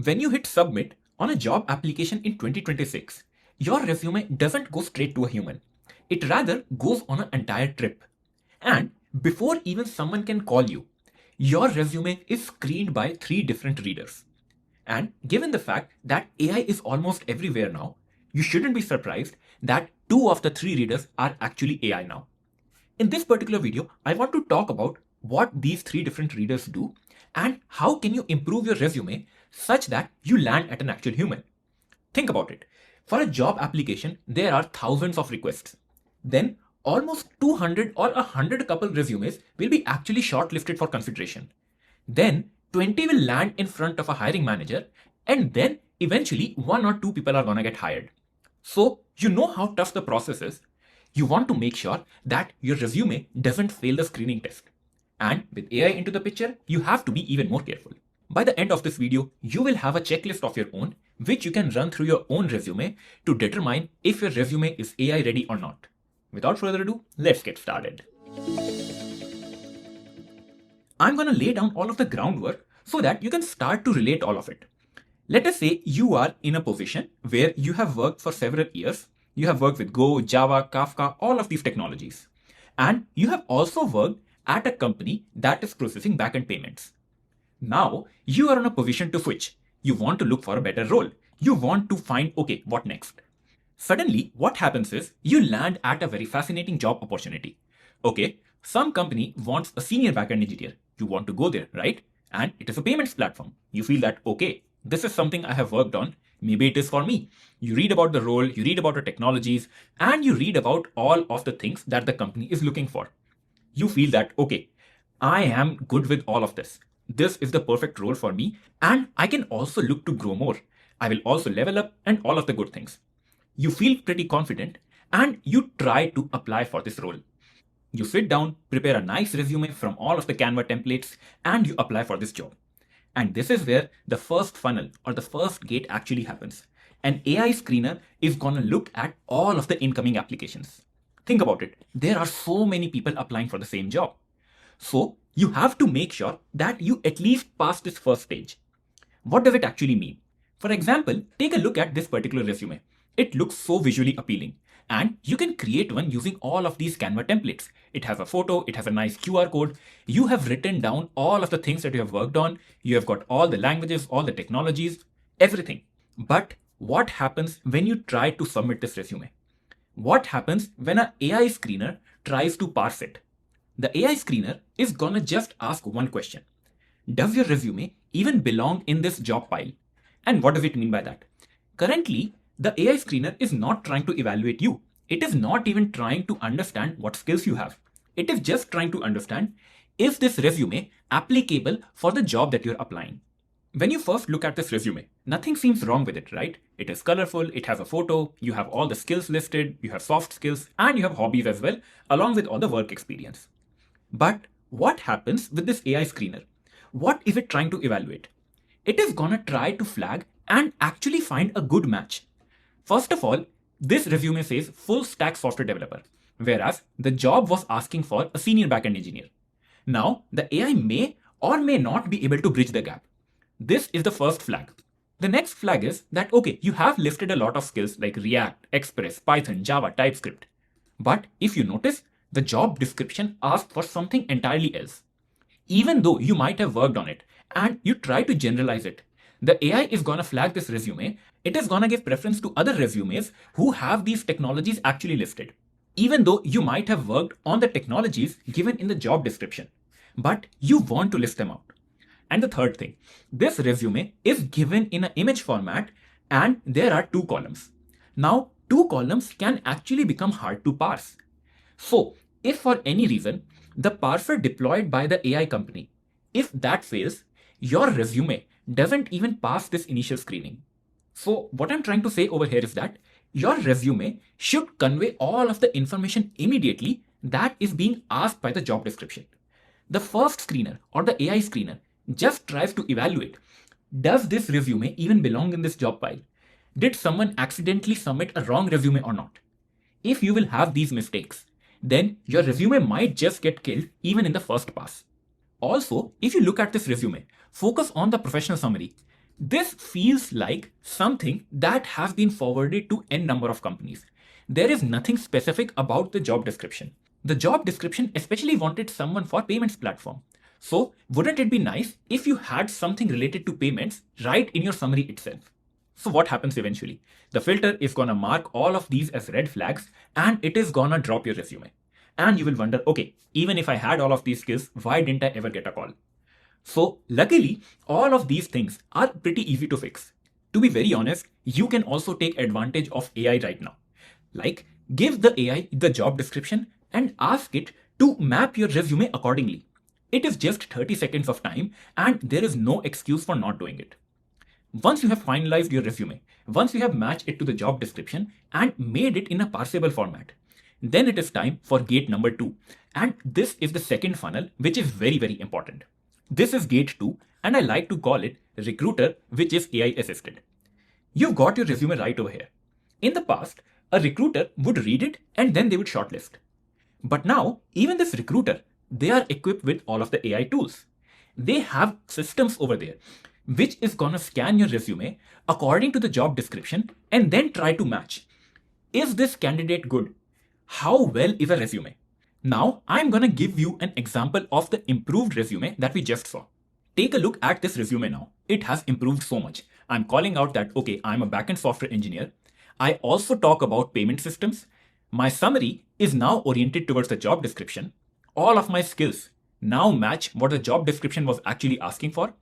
When you hit submit on a job application in 2026, your resume doesn't go straight to a human. It rather goes on an entire trip. And before even someone can call you, your resume is screened by three different readers. And given the fact that AI is almost everywhere now, you shouldn't be surprised that two of the three readers are actually AI now. In this particular video, I want to talk about what these three different readers do and how can you improve your resume such that you land at an actual human. Think about it. For a job application, there are thousands of requests. Then almost 200 or 100 couple resumes will be actually shortlisted for consideration. Then 20 will land in front of a hiring manager, and then eventually one or two people are gonna get hired. So you know how tough the process is. You want to make sure that your resume doesn't fail the screening test. And with AI into the picture, you have to be even more careful. By the end of this video, you will have a checklist of your own, which you can run through your own resume to determine if your resume is AI ready or not. Without further ado, let's get started. I'm going to lay down all of the groundwork so that you can start to relate all of it. Let us say you are in a position where you have worked for several years. You have worked with Go, Java, Kafka, all of these technologies. And you have also worked at a company that is processing backend payments. Now you are in a position to switch. You want to look for a better role. You want to find, okay, what next? Suddenly, what happens is you land at a very fascinating job opportunity. Okay, some company wants a senior backend engineer. You want to go there, right? And it is a payments platform. You feel that, okay, this is something I have worked on. Maybe it is for me. You read about the role, you read about the technologies, and you read about all of the things that the company is looking for. You feel that, okay, I am good with all of this. This is the perfect role for me, and I can also look to grow more. I will also level up and all of the good things. You feel pretty confident and you try to apply for this role. You sit down, prepare a nice resume from all of the Canva templates, and you apply for this job. And this is where the first funnel or the first gate actually happens. An AI screener is gonna look at all of the incoming applications. Think about it. There are so many people applying for the same job. So you have to make sure that you at least pass this first stage. What does it actually mean? For example, take a look at this particular resume. It looks so visually appealing. And you can create one using all of these Canva templates. It has a photo, it has a nice QR code. You have written down all of the things that you have worked on. You have got all the languages, all the technologies, everything. But what happens when you try to submit this resume? What happens when an AI screener tries to parse it? The AI screener is gonna just ask one question. Does your resume even belong in this job pile? And what does it mean by that? Currently, the AI screener is not trying to evaluate you. It is not even trying to understand what skills you have. It is just trying to understand, is this resume applicable for the job that you're applying? When you first look at this resume, nothing seems wrong with it, right? It is colorful, it has a photo, you have all the skills listed, you have soft skills, and you have hobbies as well, along with all the work experience. But what happens with this AI screener? What is it trying to evaluate? It is gonna try to flag and actually find a good match. First of all, this resume says full stack software developer, whereas the job was asking for a senior backend engineer. Now, the AI may or may not be able to bridge the gap. This is the first flag. The next flag is that, okay, you have listed a lot of skills like React, Express, Python, Java, TypeScript. But if you notice, the job description asks for something entirely else. Even though you might have worked on it and you try to generalize it, the AI is gonna flag this resume. It is gonna give preference to other resumes who have these technologies actually listed. Even though you might have worked on the technologies given in the job description, but you want to list them out. And the third thing, this resume is given in an image format and there are two columns. Now, two columns can actually become hard to parse. So, if for any reason, the parser deployed by the AI company, if that fails, your resume doesn't even pass this initial screening. So, what I'm trying to say over here is that your resume should convey all of the information immediately that is being asked by the job description. The first screener or the AI screener just tries to evaluate, does this resume even belong in this job pile? Did someone accidentally submit a wrong resume or not? If you will have these mistakes, then your resume might just get killed even in the first pass. Also, if you look at this resume, focus on the professional summary. This feels like something that has been forwarded to n number of companies. There is nothing specific about the job description. The job description especially wanted someone for payments platform. So wouldn't it be nice if you had something related to payments right in your summary itself? So what happens eventually? The filter is gonna mark all of these as red flags and it is gonna drop your resume. And you will wonder, okay, even if I had all of these skills, why didn't I ever get a call? So luckily, all of these things are pretty easy to fix. To be very honest, you can also take advantage of AI right now. Like, give the AI the job description and ask it to map your resume accordingly. It is just 30 seconds of time and there is no excuse for not doing it. Once you have finalized your resume, once you have matched it to the job description and made it in a parsable format, then it is time for gate number 2. And this is the second funnel, which is very, very important. This is gate 2, and I like to call it recruiter, which is AI assisted. You've got your resume right over here. In the past, a recruiter would read it and then they would shortlist. But now, even this recruiter, they are equipped with all of the AI tools. They have systems over there, which is gonna scan your resume according to the job description and then try to match. Is this candidate good? How well is a resume? Now, I'm gonna give you an example of the improved resume that we just saw. Take a look at this resume now. It has improved so much. I'm calling out that, okay, I'm a backend software engineer. I also talk about payment systems. My summary is now oriented towards the job description. All of my skills now match what the job description was actually asking for.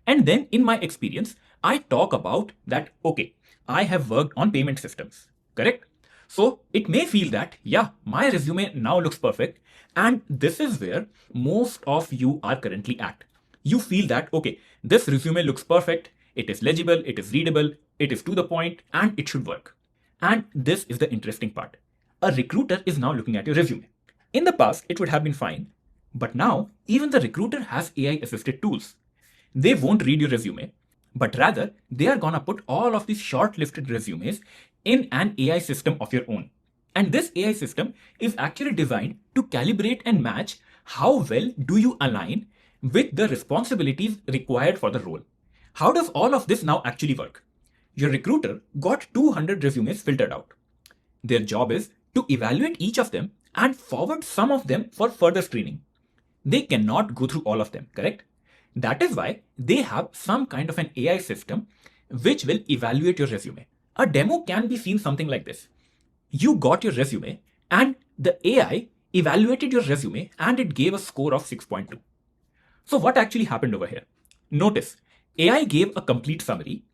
And then in my experience, I talk about that, okay, I have worked on payment systems, correct? So it may feel that, yeah, my resume now looks perfect. And this is where most of you are currently at. You feel that, okay, this resume looks perfect. It is legible, it is readable, it is to the point, and it should work. And this is the interesting part. A recruiter is now looking at your resume. In the past, it would have been fine. But now, even the recruiter has AI assisted tools. They won't read your resume, but rather they are gonna put all of these shortlisted resumes in an AI system of your own. And this AI system is actually designed to calibrate and match how well do you align with the responsibilities required for the role. How does all of this now actually work? Your recruiter got 200 resumes filtered out. Their job is to evaluate each of them and forward some of them for further screening. They cannot go through all of them, correct? That is why they have some kind of an AI system which will evaluate your resume. A demo can be seen something like this. You got your resume and the AI evaluated your resume and it gave a score of 6.2. So what actually happened over here? Notice, AI gave a complete summary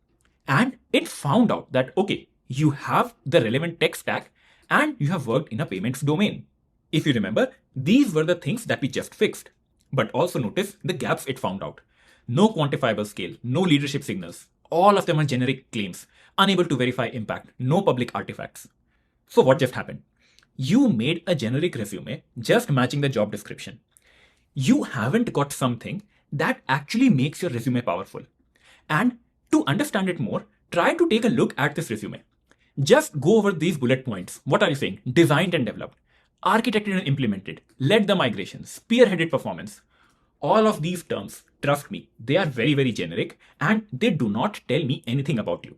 and it found out that, okay, you have the relevant tech stack and you have worked in a payments domain. If you remember, these were the things that we just fixed. But also notice the gaps it found out. No quantifiable scale, no leadership signals. All of them are generic claims, unable to verify impact, no public artifacts. So what just happened? You made a generic resume just matching the job description. You haven't got something that actually makes your resume powerful. And to understand it more, try to take a look at this resume. Just go over these bullet points. What are you saying? Designed and developed, architected and implemented, led the migration, spearheaded performance. All of these terms, trust me, they are very, very generic and they do not tell me anything about you.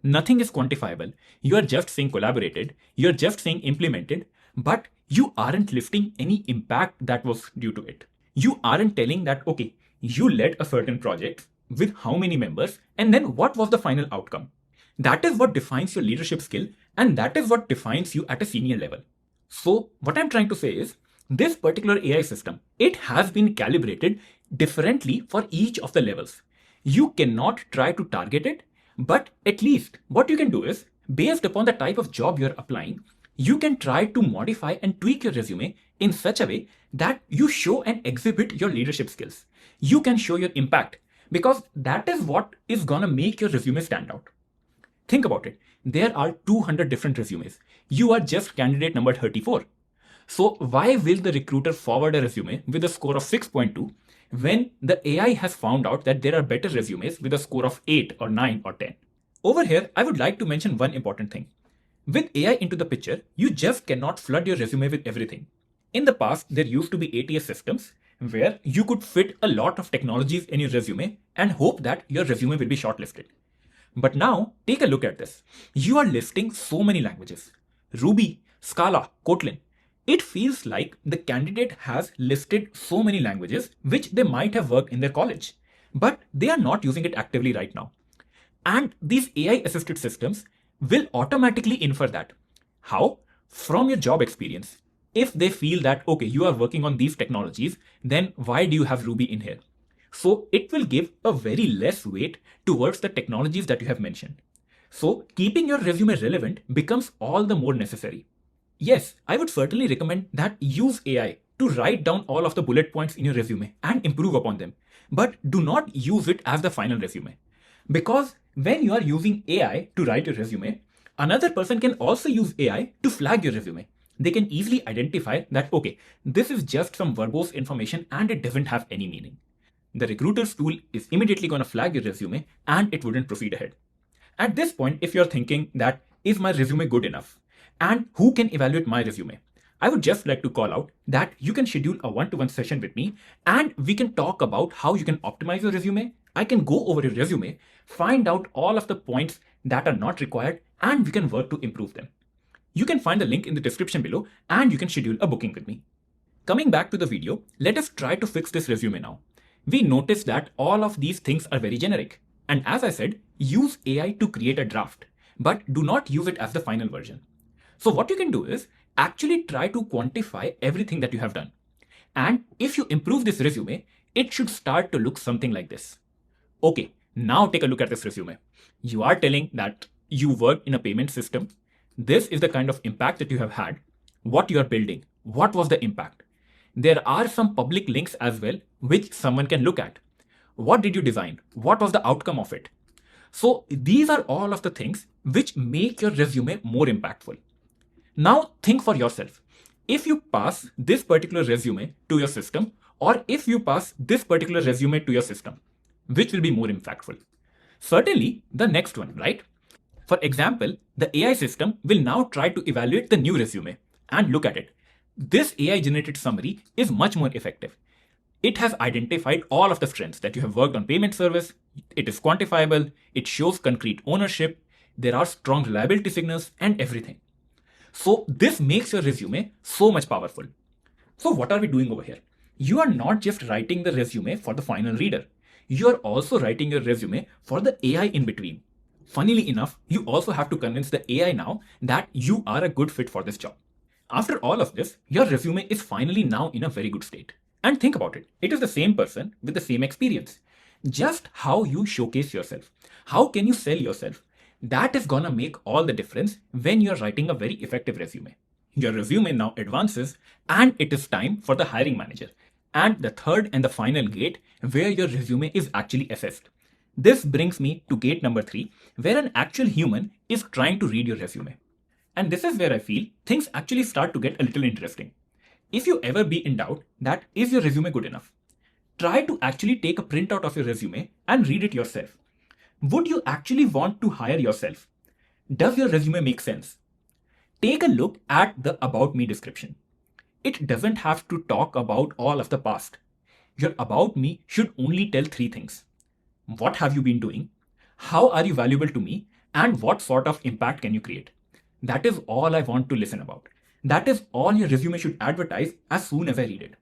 Nothing is quantifiable. You are just saying collaborated, you're just saying implemented, but you aren't listing any impact that was due to it. You aren't telling that, okay, you led a certain project with how many members and then what was the final outcome. That is what defines your leadership skill and that is what defines you at a senior level. So what I'm trying to say is this particular AI system, it has been calibrated differently for each of the levels. You cannot try to target it, but at least what you can do is based upon the type of job you're applying, you can try to modify and tweak your resume in such a way that you show and exhibit your leadership skills. You can show your impact because that is what is gonna make your resume stand out. Think about it. There are 200 different resumes. You are just candidate number 34. So why will the recruiter forward a resume with a score of 6.2 when the AI has found out that there are better resumes with a score of 8 or 9 or 10? Over here, I would like to mention one important thing. With AI into the picture, you just cannot flood your resume with everything. In the past, there used to be ATS systems where you could fit a lot of technologies in your resume and hope that your resume will be shortlisted. But now, take a look at this. You are listing so many languages: Ruby, Scala, Kotlin. It feels like the candidate has listed so many languages which they might have worked in their college, but they are not using it actively right now. And these AI assisted systems will automatically infer that. How? From your job experience. If they feel that, okay, you are working on these technologies, then why do you have Ruby in here? So it will give a very less weight towards the technologies that you have mentioned. So keeping your resume relevant becomes all the more necessary. Yes, I would certainly recommend that use AI to write down all of the bullet points in your resume and improve upon them. But do not use it as the final resume. Because when you are using AI to write your resume, another person can also use AI to flag your resume. They can easily identify that, okay, this is just some verbose information and it doesn't have any meaning. The recruiter's tool is immediately going to flag your resume and it wouldn't proceed ahead. At this point, if you're thinking that, is my resume good enough? And who can evaluate my resume? I would just like to call out that you can schedule a one-to-one session with me and we can talk about how you can optimize your resume. I can go over your resume, find out all of the points that are not required, and we can work to improve them. You can find the link in the description below and you can schedule a booking with me. Coming back to the video, let us try to fix this resume now. We notice that all of these things are very generic. And as I said, use AI to create a draft, but do not use it as the final version. So what you can do is actually try to quantify everything that you have done. And if you improve this resume, it should start to look something like this. Okay, now take a look at this resume. You are telling that you work in a payment system. This is the kind of impact that you have had, what you are building, what was the impact. There are some public links as well, which someone can look at. What did you design? What was the outcome of it? So these are all of the things which make your resume more impactful. Now think for yourself. If you pass this particular resume to your system, or if you pass this particular resume to your system, which will be more impactful? Certainly the next one, right? For example, the AI system will now try to evaluate the new resume and look at it. This AI generated summary is much more effective. It has identified all of the strengths that you have worked on payment service. It is quantifiable. It shows concrete ownership. There are strong reliability signals and everything. So this makes your resume so much powerful. So what are we doing over here? You are not just writing the resume for the final reader. You are also writing your resume for the AI in between. Funnily enough, you also have to convince the AI now that you are a good fit for this job. After all of this, your resume is finally now in a very good state. And think about it. It is the same person with the same experience. Just how you showcase yourself. How can you sell yourself? That is gonna make all the difference when you're writing a very effective resume. Your resume now advances and it is time for the hiring manager. And the third and the final gate where your resume is actually assessed. This brings me to gate number 3, where an actual human is trying to read your resume. And this is where I feel things actually start to get a little interesting. If you ever be in doubt that is your resume good enough, try to actually take a printout of your resume and read it yourself. Would you actually want to hire yourself? Does your resume make sense? Take a look at the About Me description. It doesn't have to talk about all of the past. Your About Me should only tell 3 things. What have you been doing? How are you valuable to me? And what sort of impact can you create? That is all I want to listen about. That is all your resume should advertise as soon as I read it.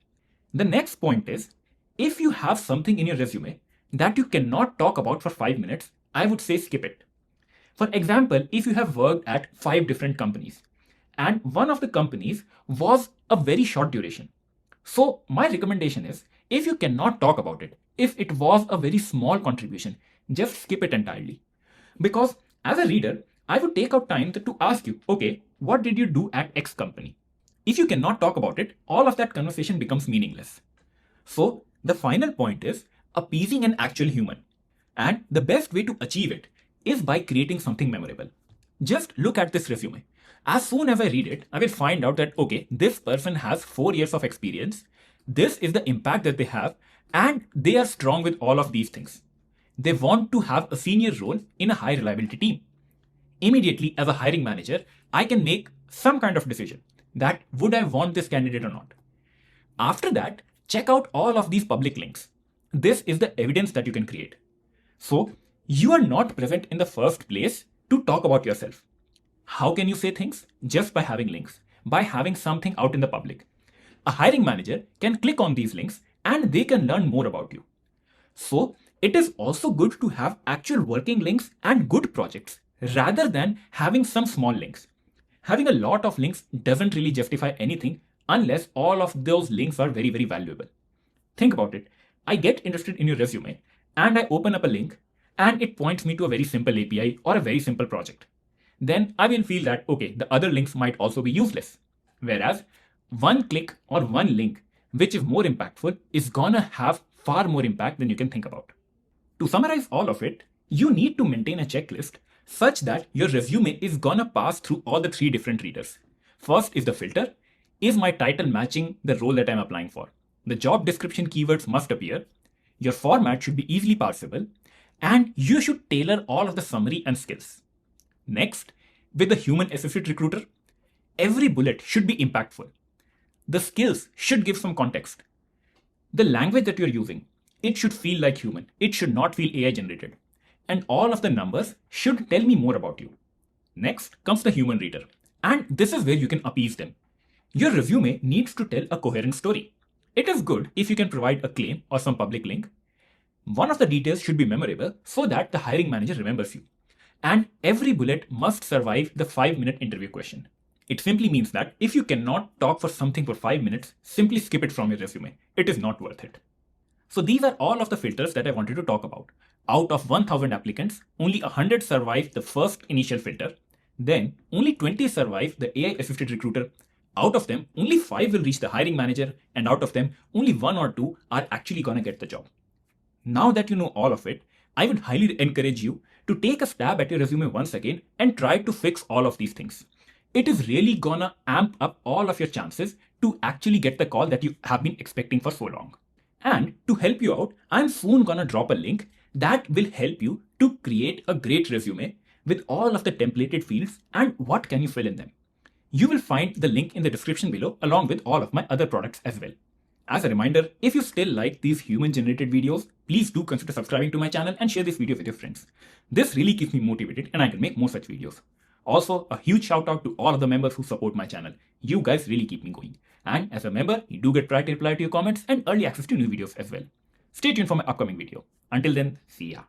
The next point is, if you have something in your resume that you cannot talk about for 5 minutes, I would say skip it. For example, if you have worked at 5 different companies and one of the companies was a very short duration. So my recommendation is, if you cannot talk about it, if it was a very small contribution, just skip it entirely. Because as a reader, I would take out time to ask you, okay, what did you do at X company? If you cannot talk about it, all of that conversation becomes meaningless. So the final point is appeasing an actual human. And the best way to achieve it is by creating something memorable. Just look at this resume. As soon as I read it, I will find out that, okay, this person has 4 years of experience. This is the impact that they have, and they are strong with all of these things. They want to have a senior role in a high reliability team. Immediately, as a hiring manager, I can make some kind of decision that would I want this candidate or not. After that, Check out all of these public links. This is the evidence that you can create. So, you are not present in the first place to talk about yourself. How can you say things? Just by having links, by having something out in the public. A hiring manager can click on these links and they can learn more about you. So, it is also good to have actual working links and good projects rather than having some small links. Having a lot of links doesn't really justify anything unless all of those links are very, very valuable. Think about it. I get interested in your resume and I open up a link and it points me to a very simple API or a very simple project. Then I will feel that, okay, the other links might also be useless. Whereas one click or one link which is more impactful is gonna have far more impact than you can think about. To summarize all of it, you need to maintain a checklist such that your resume is gonna pass through all the three different readers. First is the filter. Is my title matching the role that I'm applying for? The job description keywords must appear. Your format should be easily parsable. And you should tailor all of the summary and skills. Next, with the human assisted recruiter, every bullet should be impactful. The skills should give some context. The language that you're using, it should feel like human. It should not feel AI generated. And all of the numbers should tell me more about you. Next comes the human reader. And this is where you can appease them. Your resume needs to tell a coherent story. It is good if you can provide a claim or some public link. One of the details should be memorable so that the hiring manager remembers you. And every bullet must survive the 5-minute interview question. It simply means that if you cannot talk for something for 5 minutes, simply skip it from your resume. It is not worth it. So these are all of the filters that I wanted to talk about. Out of 1000 applicants, only 100 survived the first initial filter. Then only 20 survived the AI assisted recruiter. Out of them, only 5 will reach the hiring manager, and out of them, only 1 or 2 are actually gonna get the job. Now that you know all of it, I would highly encourage you to take a stab at your resume once again and try to fix all of these things. It is really gonna amp up all of your chances to actually get the call that you have been expecting for so long. And to help you out, I'm soon gonna drop a link that will help you to create a great resume with all of the templated fields and what can you fill in them. You will find the link in the description below along with all of my other products as well. As a reminder, if you still like these human-generated videos, please do consider subscribing to my channel and share this video with your friends. This really keeps me motivated and I can make more such videos. Also, a huge shout out to all of the members who support my channel. You guys really keep me going. And as a member, you do get priority reply to your comments and early access to new videos as well. Stay tuned for my upcoming video. Until then, see ya.